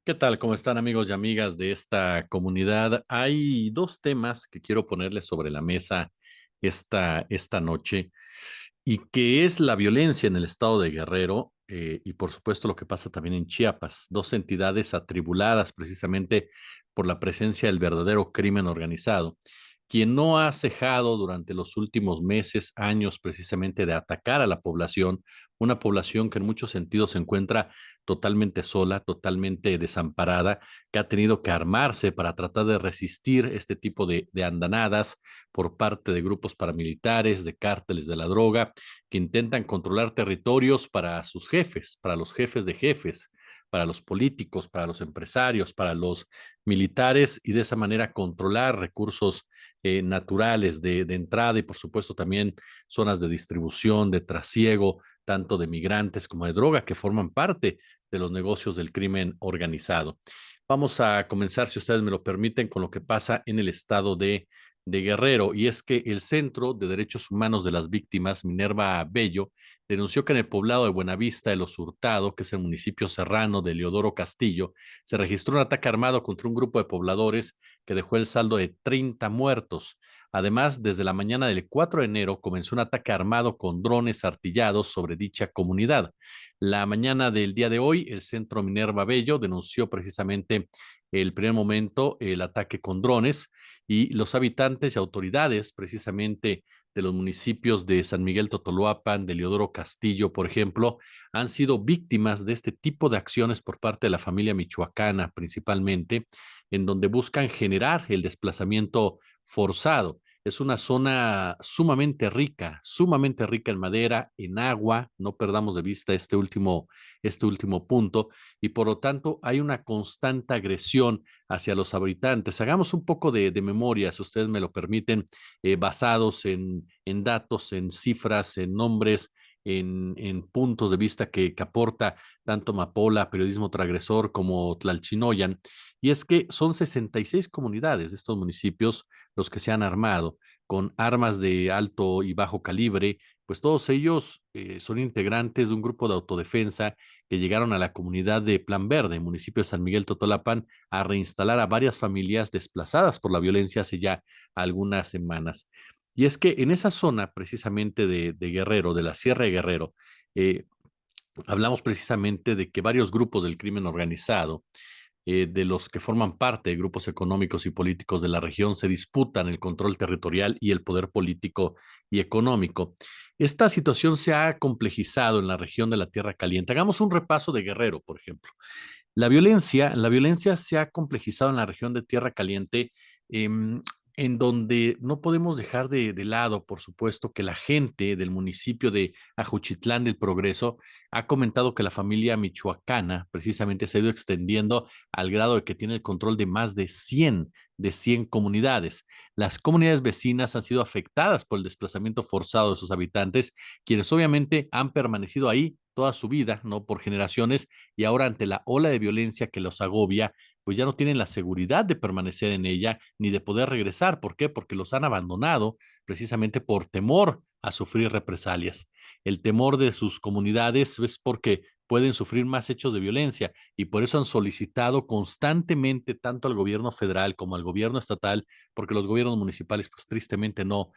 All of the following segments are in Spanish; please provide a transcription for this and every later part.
¿Qué tal? ¿Cómo están amigos y amigas de esta comunidad? Hay dos temas que quiero ponerles sobre la mesa esta noche y que es la violencia en el estado de Guerrero y por supuesto lo que pasa también en Chiapas, dos entidades atribuladas precisamente por la presencia del verdadero crimen organizado, quien no ha cejado durante los últimos meses, años precisamente de atacar a la población, una población que en muchos sentidos se encuentra totalmente sola, totalmente desamparada, que ha tenido que armarse para tratar de resistir este tipo de andanadas por parte de grupos paramilitares, de cárteles de la droga, que intentan controlar territorios para sus jefes, para los jefes de jefes, para los políticos, para los empresarios, para los militares y de esa manera controlar recursos naturales de entrada y por supuesto también zonas de distribución, de trasiego, tanto de migrantes como de droga que forman parte de los negocios del crimen organizado. Vamos a comenzar, si ustedes me lo permiten, con lo que pasa en el estado de Guerrero, y es que el Centro de Derechos Humanos de las Víctimas, Minerva Bello, denunció que en el poblado de Buenavista de los Hurtado, que es el municipio serrano de Leodoro Castillo, se registró un ataque armado contra un grupo de pobladores que dejó el saldo de 30 muertos. Además, desde la mañana del 4 de enero comenzó un ataque armado con drones artillados sobre dicha comunidad. La mañana del día de hoy, el Centro Minerva Bello denunció precisamente el primer momento el ataque con drones y los habitantes y autoridades precisamente de los municipios de San Miguel Totoloapan, de Leodoro Castillo, por ejemplo, han sido víctimas de este tipo de acciones por parte de la familia michoacana principalmente, en donde buscan generar el desplazamiento forzado. Es una zona sumamente rica en madera, en agua, no perdamos de vista este último punto, y por lo tanto hay una constante agresión hacia los habitantes. Hagamos un poco de memoria, si ustedes me lo permiten, basados en datos, en cifras, en nombres, en puntos de vista que aporta tanto Mapola, Periodismo Transgresor, como Tlalchinoyan. Y es que son 66 comunidades de estos municipios los que se han armado con armas de alto y bajo calibre, pues todos ellos son integrantes de un grupo de autodefensa que llegaron a la comunidad de Plan Verde, municipio de San Miguel Totolapan, a reinstalar a varias familias desplazadas por la violencia hace ya algunas semanas. Y es que en esa zona, precisamente de Guerrero, de la Sierra de Guerrero, eh, hablamos precisamente de que varios grupos del crimen organizado, de los que forman parte de grupos económicos y políticos de la región, se disputan el control territorial y el poder político y económico. Esta situación se ha complejizado en la región de la Tierra Caliente. Hagamos un repaso de Guerrero, por ejemplo. La violencia se ha complejizado en la región de Tierra Caliente, em, en donde no podemos dejar de lado, por supuesto, que la gente del municipio de Ajuchitlán del Progreso ha comentado que la familia michoacana precisamente se ha ido extendiendo al grado de que tiene el control de más de 100 comunidades. Las comunidades vecinas han sido afectadas por el desplazamiento forzado de sus habitantes, quienes obviamente han permanecido ahí toda su vida, ¿no? Por generaciones, y ahora ante la ola de violencia que los agobia, pues ya no tienen la seguridad de permanecer en ella ni de poder regresar. ¿Por qué? Porque los han abandonado precisamente por temor a sufrir represalias. El temor de sus comunidades es porque pueden sufrir más hechos de violencia y por eso han solicitado constantemente tanto al gobierno federal como al gobierno estatal, porque los gobiernos municipales pues tristemente no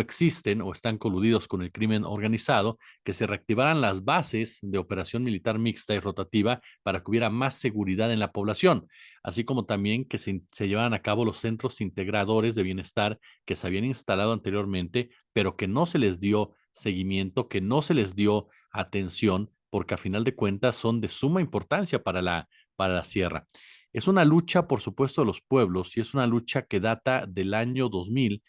existen o están coludidos con el crimen organizado, que se reactivaran las bases de operación militar mixta y rotativa para que hubiera más seguridad en la población, así como también que se llevaran a cabo los centros integradores de bienestar que se habían instalado anteriormente, pero que no se les dio seguimiento, que no se les dio atención, porque a final de cuentas son de suma importancia para la sierra. Es una lucha, por supuesto, de los pueblos y es una lucha que data del año 2000,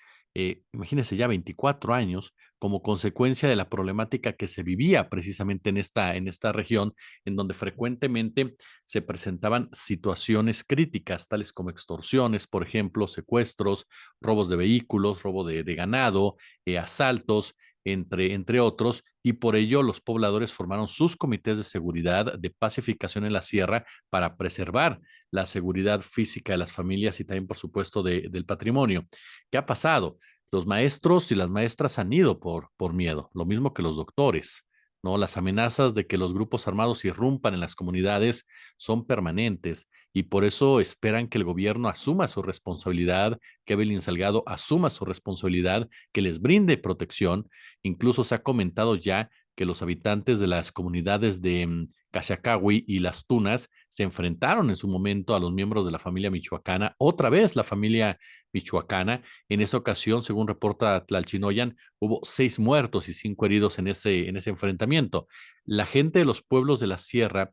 imagínense ya 24 años, como consecuencia de la problemática que se vivía precisamente en esta región, en donde frecuentemente se presentaban situaciones críticas, tales como extorsiones, por ejemplo, secuestros, robos de vehículos, robo de ganado, asaltos, entre otros, y por ello los pobladores formaron sus comités de seguridad, de pacificación en la sierra para preservar la seguridad física de las familias y también, por supuesto, del patrimonio. ¿Qué ha pasado? Los maestros y las maestras han ido por miedo, lo mismo que los doctores. ¿no? Las amenazas de que los grupos armados irrumpan en las comunidades son permanentes y por eso esperan que el gobierno asuma su responsabilidad, que Evelyn Salgado asuma su responsabilidad, que les brinde protección. Incluso se ha comentado ya que los habitantes de las comunidades de Cachacahui y Las Tunas se enfrentaron en su momento a los miembros de la familia michoacana, otra vez la familia michoacana. En esa ocasión, según reporta Tlalchinoyan, hubo 6 muertos y 5 heridos en ese enfrentamiento. La gente de los pueblos de la sierra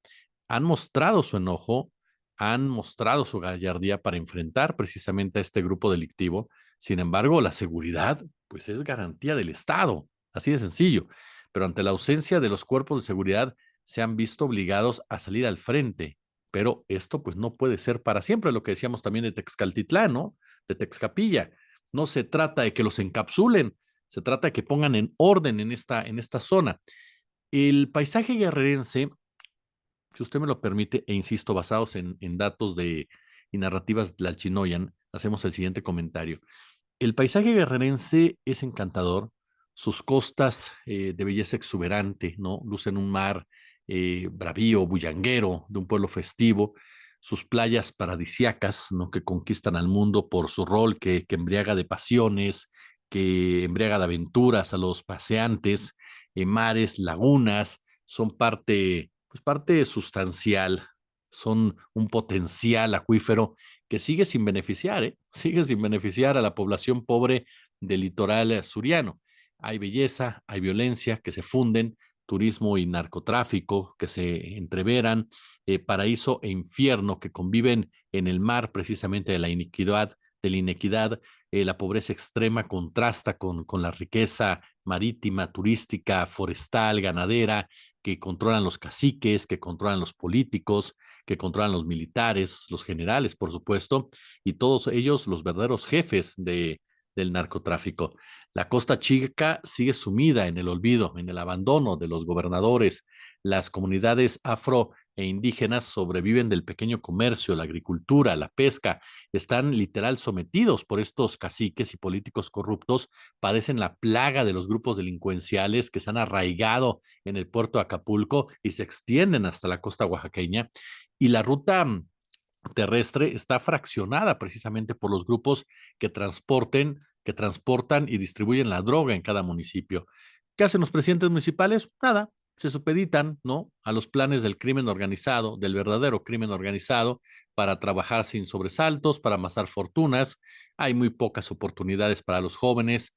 han mostrado su enojo, han mostrado su gallardía para enfrentar precisamente a este grupo delictivo. Sin embargo, la seguridad, pues es garantía del Estado, así de sencillo. Pero ante la ausencia de los cuerpos de seguridad, se han visto obligados a salir al frente. Pero esto, pues, no puede ser para siempre, lo que decíamos también de Texcaltitlán, ¿no? De Texcapilla. No se trata de que los encapsulen, se trata de que pongan en orden en esta zona. El paisaje guerrerense, si usted me lo permite, e insisto, basados en datos y narrativas de Lalchinoyan, hacemos el siguiente comentario. El paisaje guerrerense es encantador, sus costas de belleza exuberante, ¿no? Lucen un mar bravío, bullanguero, de un pueblo festivo, sus playas paradisiacas, ¿no? Que conquistan al mundo por su rol que embriaga de pasiones, que embriaga de aventuras a los paseantes, mares, lagunas, son parte, pues parte sustancial, son un potencial acuífero que sigue sin beneficiar, ¿eh? Sigue sin beneficiar a la población pobre del litoral suriano. Hay belleza, hay violencia que se funden, turismo y narcotráfico que se entreveran, paraíso e infierno que conviven en el mar precisamente de la inequidad, la pobreza extrema contrasta con la riqueza marítima, turística, forestal, ganadera, que controlan los caciques, que controlan los políticos, que controlan los militares, los generales, por supuesto, y todos ellos los verdaderos jefes del narcotráfico. La Costa Chica sigue sumida en el olvido, en el abandono de los gobernadores. Las comunidades afro e indígenas sobreviven del pequeño comercio, la agricultura, la pesca. Están literal sometidos por estos caciques y políticos corruptos. Padecen la plaga de los grupos delincuenciales que se han arraigado en el puerto de Acapulco y se extienden hasta la costa oaxaqueña. Y la ruta terrestre está fraccionada precisamente por los grupos que transportan y distribuyen la droga en cada municipio. ¿Qué hacen los presidentes municipales? Nada, se supeditan, ¿no? A los planes del crimen organizado, del verdadero crimen organizado, para trabajar sin sobresaltos, para amasar fortunas. Hay muy pocas oportunidades para los jóvenes.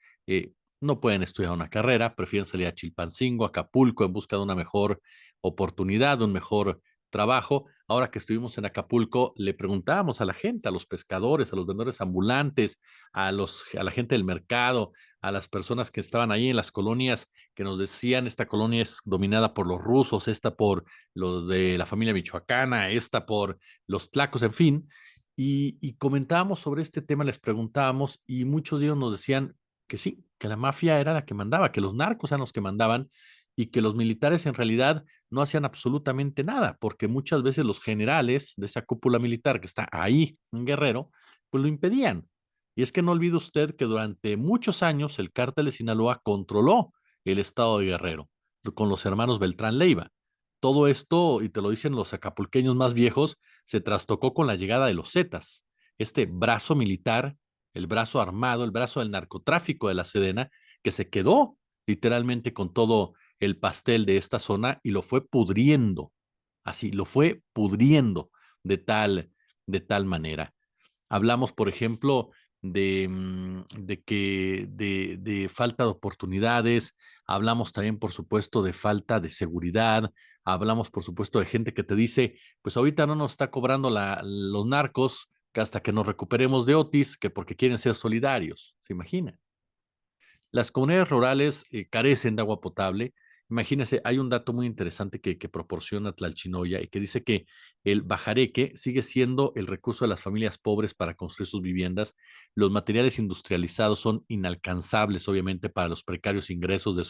No pueden estudiar una carrera, prefieren salir a Chilpancingo, a Acapulco, en busca de una mejor oportunidad, un mejor trabajo. Ahora que estuvimos en Acapulco, le preguntábamos a la gente, a los pescadores, a los vendedores ambulantes, a la gente del mercado, a las personas que estaban ahí en las colonias, que nos decían, esta colonia es dominada por los rusos, esta por los de la familia michoacana, esta por los tlacos, en fin. Y comentábamos sobre este tema, les preguntábamos, y muchos de ellos nos decían que sí, que la mafia era la que mandaba, que los narcos eran los que mandaban y que los militares en realidad no hacían absolutamente nada, porque muchas veces los generales de esa cúpula militar que está ahí en Guerrero, pues lo impedían. Y es que no olvide usted que durante muchos años el cártel de Sinaloa controló el estado de Guerrero con los hermanos Beltrán Leiva. Todo esto, y te lo dicen los acapulqueños más viejos, se trastocó con la llegada de los Zetas, este brazo militar, el brazo armado, el brazo del narcotráfico de la Sedena, que se quedó literalmente con todo el pastel de esta zona y lo fue pudriendo, así, lo fue pudriendo de de tal manera. Hablamos, por ejemplo, de falta de oportunidades, hablamos también, por supuesto, de falta de seguridad, hablamos, por supuesto, de gente que te dice, pues ahorita no nos está cobrando los narcos, que hasta que nos recuperemos de Otis, que porque quieren ser solidarios, ¿se imagina? Las comunidades rurales carecen de agua potable. Imagínense, hay un dato muy interesante que proporciona Tlalchinoya y que dice que el bajareque sigue siendo el recurso de las familias pobres para construir sus viviendas. Los materiales industrializados son inalcanzables, obviamente, para los precarios ingresos de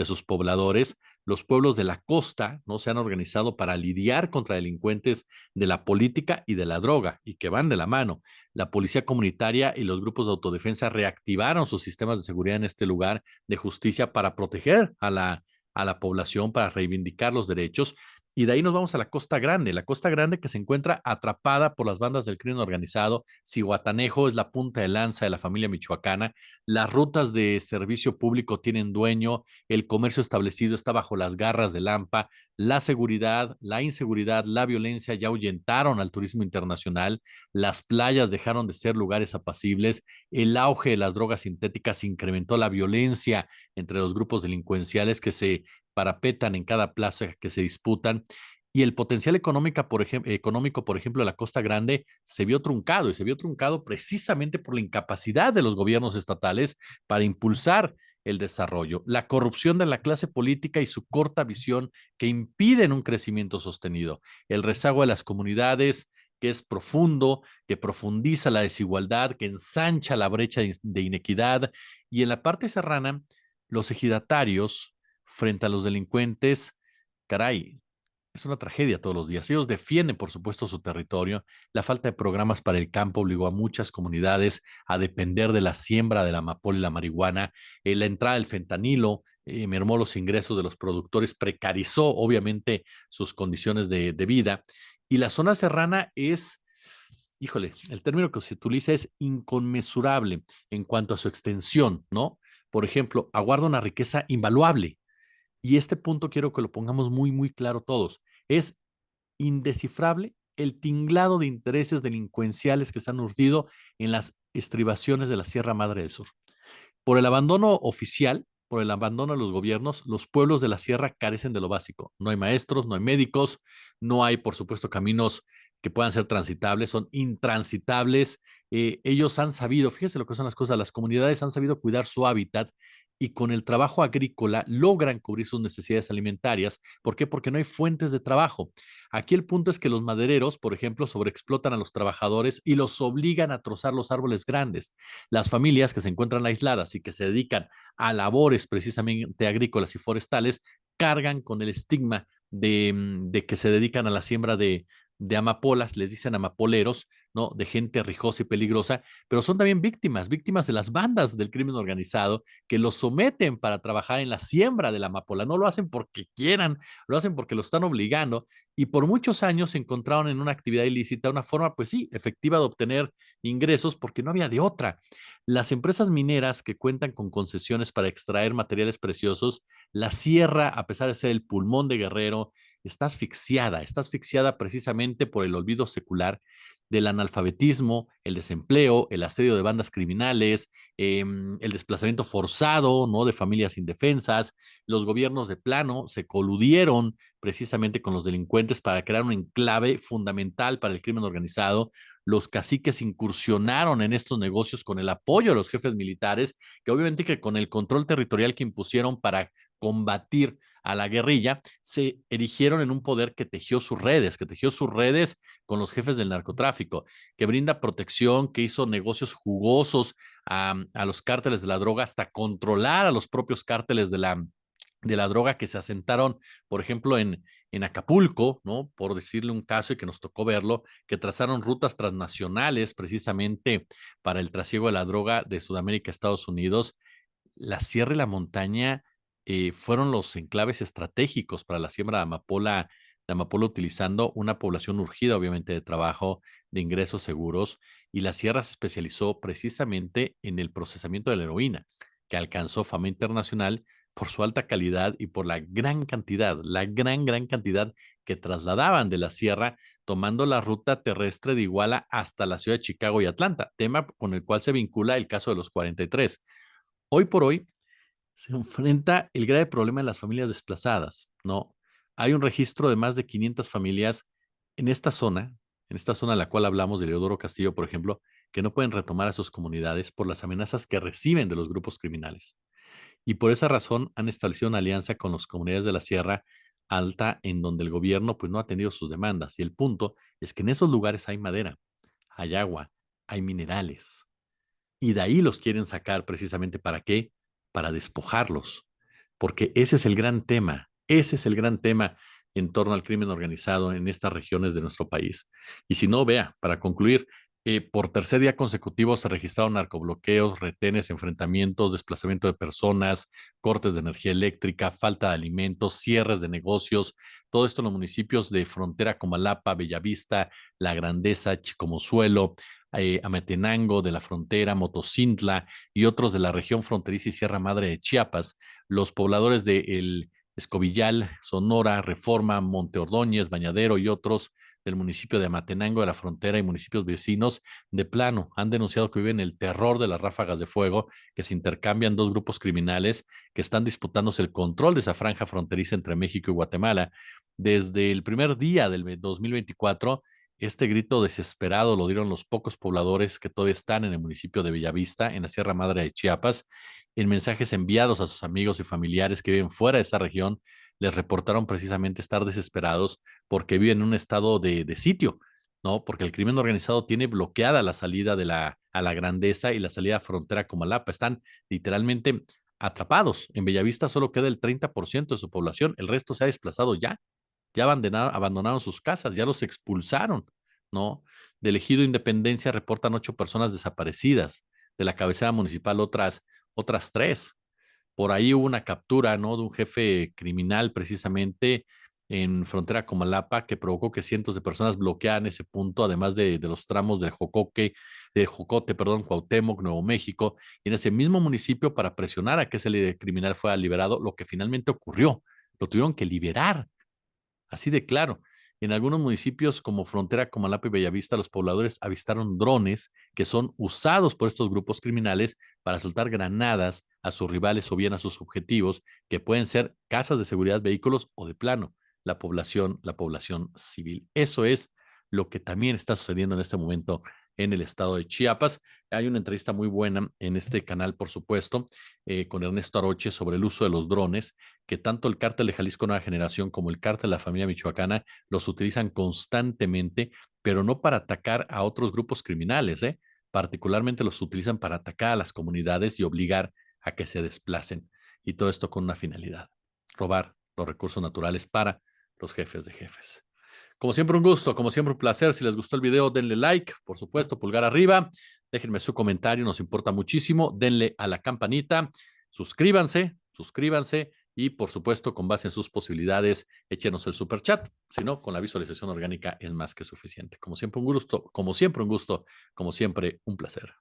sus pobladores. Los pueblos de la costa no se han organizado para lidiar contra delincuentes de la política y de la droga y que van de la mano. La policía comunitaria y los grupos de autodefensa reactivaron sus sistemas de seguridad en este lugar de justicia para proteger a la población para reivindicar los derechos. Y de ahí nos vamos a la Costa Grande que se encuentra atrapada por las bandas del crimen organizado. Zihuatanejo es la punta de lanza de la familia michoacana. Las rutas de servicio público tienen dueño, el comercio establecido está bajo las garras del AMPA, la seguridad, la inseguridad, la violencia ya ahuyentaron al turismo internacional, las playas dejaron de ser lugares apacibles, el auge de las drogas sintéticas incrementó la violencia entre los grupos delincuenciales que se parapetan en cada plaza que se disputan. Y el potencial económico, por ejemplo, de la Costa Grande se vio truncado y se vio truncado precisamente por la incapacidad de los gobiernos estatales para impulsar el desarrollo, la corrupción de la clase política y su corta visión que impiden un crecimiento sostenido, el rezago de las comunidades que es profundo, que profundiza la desigualdad, que ensancha la brecha de inequidad y en la parte serrana, los ejidatarios frente a los delincuentes, caray, es una tragedia todos los días. Ellos defienden, por supuesto, su territorio. La falta de programas para el campo obligó a muchas comunidades a depender de la siembra de la amapola y la marihuana. La entrada del fentanilo mermó los ingresos de los productores, precarizó, obviamente, sus condiciones de vida. Y la zona serrana es, híjole, el término que se utiliza es inconmensurable en cuanto a su extensión, ¿no? Por ejemplo, aguarda una riqueza invaluable y este punto quiero que lo pongamos muy, muy claro todos. Es indescifrable el tinglado de intereses delincuenciales que se han urdido en las estribaciones de la Sierra Madre del Sur. Por el abandono oficial, por el abandono de los gobiernos, los pueblos de la sierra carecen de lo básico. No hay maestros, no hay médicos, no hay, por supuesto, caminos que puedan ser transitables, son intransitables. Ellos han sabido, fíjese lo que son las cosas, las comunidades han sabido cuidar su hábitat y con el trabajo agrícola logran cubrir sus necesidades alimentarias. ¿Por qué? Porque no hay fuentes de trabajo. Aquí el punto es que los madereros, por ejemplo, sobreexplotan a los trabajadores y los obligan a trozar los árboles grandes. Las familias que se encuentran aisladas y que se dedican a labores precisamente agrícolas y forestales cargan con el estigma de que se dedican a la siembra de amapolas, les dicen amapoleros, ¿no? De gente rijosa y peligrosa, pero son también víctimas, víctimas de las bandas del crimen organizado que los someten para trabajar en la siembra de la amapola. No lo hacen porque quieran, lo hacen porque lo están obligando y por muchos años se encontraron en una actividad ilícita una forma, pues sí, efectiva de obtener ingresos porque no había de otra. Las empresas mineras que cuentan con concesiones para extraer materiales preciosos, la sierra, a pesar de ser el pulmón de Guerrero, está asfixiada precisamente por el olvido secular del analfabetismo, el desempleo, el asedio de bandas criminales, el desplazamiento forzado, ¿no? De familias indefensas. Los gobiernos de plano se coludieron precisamente con los delincuentes para crear un enclave fundamental para el crimen organizado. Los caciques incursionaron en estos negocios con el apoyo de los jefes militares, que obviamente que con el control territorial que impusieron para combatir a la guerrilla, se erigieron en un poder que tejió sus redes con los jefes del narcotráfico, que brinda protección, que hizo negocios jugosos a los cárteles de la droga, hasta controlar a los propios cárteles de la droga que se asentaron, por ejemplo, en Acapulco, ¿no? Por decirle un caso y que nos tocó verlo, que trazaron rutas transnacionales precisamente para el trasiego de la droga de Sudamérica a Estados Unidos. La sierra y la montaña fueron los enclaves estratégicos para la siembra de amapola utilizando una población urgida, obviamente, de trabajo, de ingresos seguros, y la sierra se especializó precisamente en el procesamiento de la heroína, que alcanzó fama internacional por su alta calidad y por la gran cantidad, gran cantidad que trasladaban de la sierra, tomando la ruta terrestre de Iguala hasta la ciudad de Chicago y Atlanta, tema con el cual se vincula el caso de los 43. Hoy por hoy se enfrenta el grave problema de las familias desplazadas, ¿no? Hay un registro de más de 500 familias en en esta zona de la cual hablamos de Leodoro Castillo, por ejemplo, que no pueden retomar a sus comunidades por las amenazas que reciben de los grupos criminales. Y por esa razón han establecido una alianza con las comunidades de la Sierra Alta, en donde el gobierno pues no ha atendido sus demandas. Y el punto es que en esos lugares hay madera, hay agua, hay minerales. Y de ahí los quieren sacar precisamente para qué? Para despojarlos. Porque ese es el gran tema. Ese es el gran tema en torno al crimen organizado en estas regiones de nuestro país. Y si no, vea, para concluir, Por tercer día consecutivo se registraron narcobloqueos, retenes, enfrentamientos, desplazamiento de personas, cortes de energía eléctrica, falta de alimentos, cierres de negocios, todo esto en los municipios de frontera Comalapa, Bellavista, La Grandeza, Chicomozuelo, Ametenango de la frontera, Motocintla y otros de la región fronteriza y Sierra Madre de Chiapas. Los pobladores de El Escobillal, Sonora, Reforma, Monte Ordóñez, Bañadero y otros del municipio de Amatenango de la frontera y municipios vecinos, de plano han denunciado que viven el terror de las ráfagas de fuego que se intercambian dos grupos criminales que están disputándose el control de esa franja fronteriza entre México y Guatemala. Desde el primer día del 2024, este grito desesperado lo dieron los pocos pobladores que todavía están en el municipio de Bellavista, en la Sierra Madre de Chiapas, en mensajes enviados a sus amigos y familiares que viven fuera de esa región, les reportaron precisamente estar desesperados porque viven en un estado de sitio, ¿no? Porque el crimen organizado tiene bloqueada la salida a la Grandeza y la salida a frontera Comalapa. Están literalmente atrapados. En Bellavista solo queda el 30% de su población, el resto se ha desplazado ya abandonaron sus casas, ya los expulsaron, ¿no? Del Ejido Independencia reportan 8 personas desaparecidas, de la cabecera municipal otras 3. Por ahí hubo una captura, ¿no? De un jefe criminal precisamente en frontera Comalapa que provocó que cientos de personas bloquearan ese punto, además de los tramos de Jocote, perdón, Cuauhtémoc, Nuevo México, y en ese mismo municipio para presionar a que ese líder criminal fuera liberado, lo que finalmente ocurrió. Lo tuvieron que liberar. Así de claro. En algunos municipios como Frontera, Comalapa y Bellavista, los pobladores avistaron drones que son usados por estos grupos criminales para soltar granadas a sus rivales o bien a sus objetivos, que pueden ser casas de seguridad, vehículos o de plano, la población civil. Eso es lo que también está sucediendo en este momento en el estado de Chiapas. Hay una entrevista muy buena en este canal, por supuesto, con Ernesto Aroche sobre el uso de los drones, que tanto el cártel de Jalisco Nueva Generación como el cártel de la familia michoacana los utilizan constantemente, pero no para atacar a otros grupos criminales, ¿eh? Particularmente los utilizan para atacar a las comunidades y obligar a que se desplacen. Y todo esto con una finalidad, robar los recursos naturales para los jefes de jefes. Como siempre un gusto, como siempre un placer. Si les gustó el video, denle like, por supuesto, pulgar arriba. Déjenme su comentario, nos importa muchísimo. Denle a la campanita, suscríbanse y por supuesto, con base en sus posibilidades, échenos el super chat. Si no, con la visualización orgánica es más que suficiente. Como siempre un gusto, como siempre un placer.